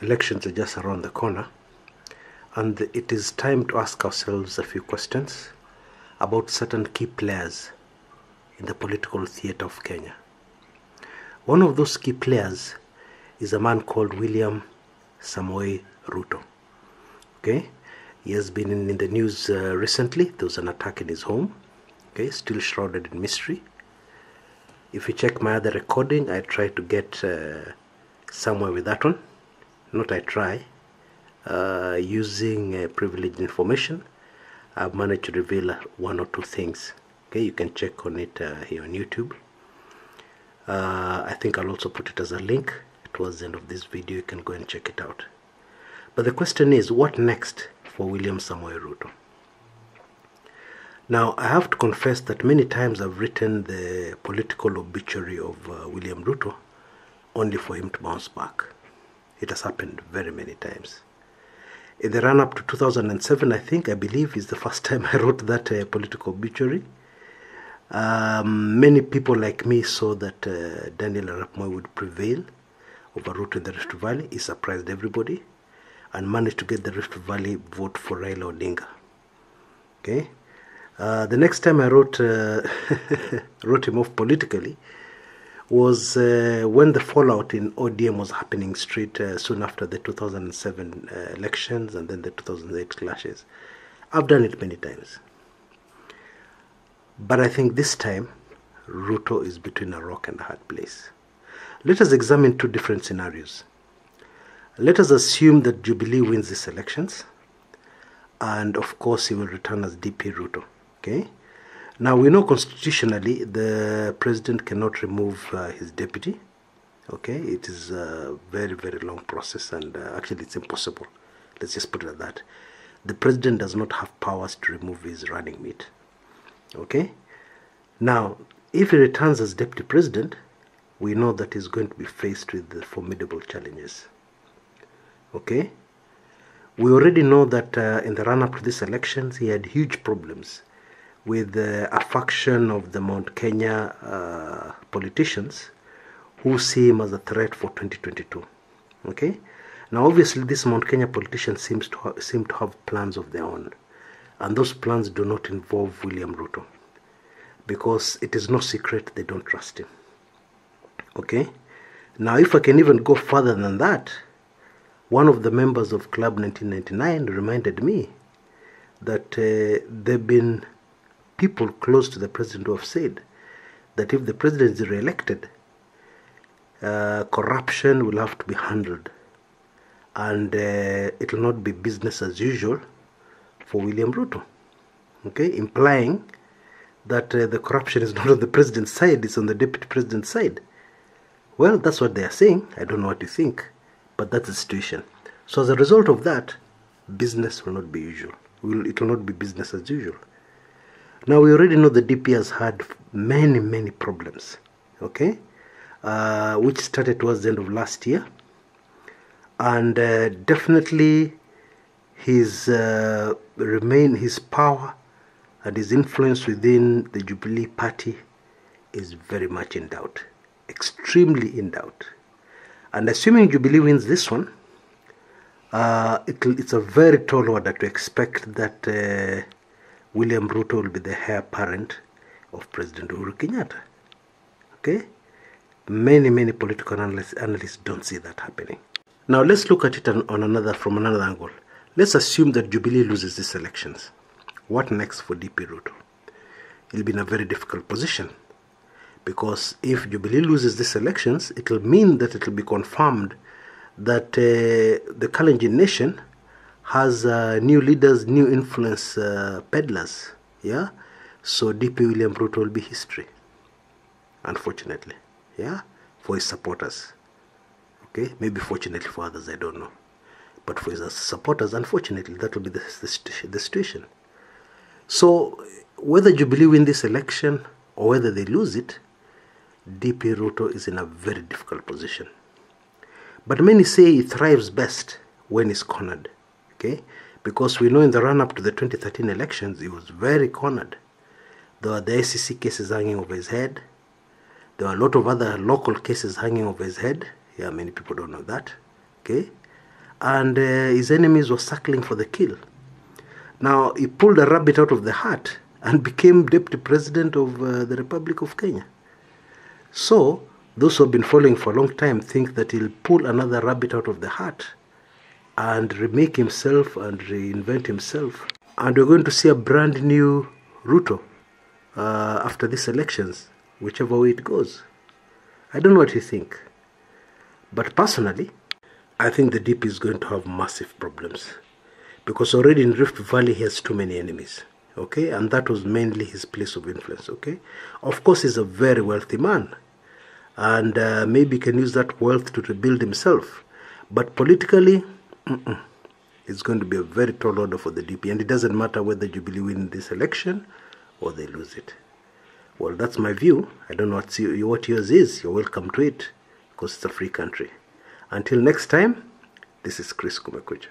Elections are just around the corner, and it is time to ask ourselves a few questions about certain key players in the political theatre of Kenya. One of those key players is a man called William Ruto. Okay, he has been in the news recently. There was an attack in his home. Okay, still shrouded in mystery. If you check my other recording, I try to get somewhere with that one. Not I try. Using privileged information, I've managed to reveal one or two things. Okay, you can check on it here on YouTube. I think I'll also put it as a link towards the end of this video. You can go and check it out. But the question is, what next for William Ruto? Now, I have to confess that many times I've written the political obituary of William Ruto only for him to bounce back. It has happened very many times. In the run-up to 2007, I believe, is the first time I wrote that political obituary. Many people like me saw that Daniel Arap Moi would prevail over Ruto in the Rift Valley. He surprised everybody and managed to get the Rift Valley vote for Raila Odinga. Okay. The next time I wrote him off politically was when the fallout in ODM was happening straight soon after the 2007 elections and then the 2008 clashes. I've done it many times. But I think this time, Ruto is between a rock and a hard place. Let us examine two different scenarios. Let us assume that Jubilee wins these elections, and of course he will return as DP Ruto. Okay? Now, we know constitutionally the president cannot remove his deputy. Okay? It is a very, very long process, and actually it's impossible. Let's just put it at that. The president does not have powers to remove his running mate. Okay? Now, if he returns as deputy president, we know that he's going to be faced with the formidable challenges. Okay? We already know that in the run-up to these elections, he had huge problems with a faction of the Mount Kenya politicians who see him as a threat for 2022. Okay? Now, obviously, these Mount Kenya politicians seem to have plans of their own. And those plans do not involve William Ruto, because it is no secret they don't trust him. Okay? Now, if I can even go further than that, one of the members of Club 1999 reminded me that there have been people close to the president who have said that if the president is re-elected, corruption will have to be handled, and it will not be business as usual for William Ruto. Okay, implying that the corruption is not on the president's side, it's on the deputy president's side. Well, that's what they are saying. I don't know what you think, but that's the situation. So as a result of that, business will not be usual. It will not be business as usual. Now, we already know the DP has had many, many problems, okay, which started towards the end of last year. And definitely his power and his influence within the Jubilee party is very much in doubt, extremely in doubt. And assuming Jubilee wins this one, it's a very tall order to expect that William Ruto will be the heir apparent of President Uhuru Kenyatta. Okay? Many, many political analysts don't see that happening. Now, let's look at it from another angle. Let's assume that Jubilee loses these elections. What next for DP Ruto? He'll be in a very difficult position, because if Jubilee loses these elections, it will mean that it will be confirmed that the Kalenjin nation has new leaders, new influence peddlers. Yeah? So DP William Ruto will be history, unfortunately. Yeah? For his supporters. Okay? Maybe fortunately for others, I don't know. But for his supporters, unfortunately, that will be the situation. So, whether Jubilee win this election or whether they lose it, DP Ruto is in a very difficult position. But many say he thrives best when he's cornered. Okay? Because we know in the run-up to the 2013 elections, he was very cornered. There were the ICC cases hanging over his head. There were a lot of other local cases hanging over his head. Yeah, many people don't know that. Okay? and his enemies were circling for the kill. Now, he pulled a rabbit out of the hat and became Deputy President of the Republic of Kenya. So, those who have been following for a long time think that he'll pull another rabbit out of the hat and remake himself and reinvent himself. And we're going to see a brand new Ruto after these elections, whichever way it goes. I don't know what you think. But personally, I think the DP is going to have massive problems. Because already in Rift Valley, he has too many enemies. Okay? And that was mainly his place of influence. Okay? Of course, he's a very wealthy man. And maybe he can use that wealth to rebuild himself. But politically, it's going to be a very tall order for the DP. And it doesn't matter whether Jubilee win this election or they lose it. Well, that's my view. I don't know what yours is. You're welcome to it, because it's a free country. Until next time, this is Chris Kumekucha.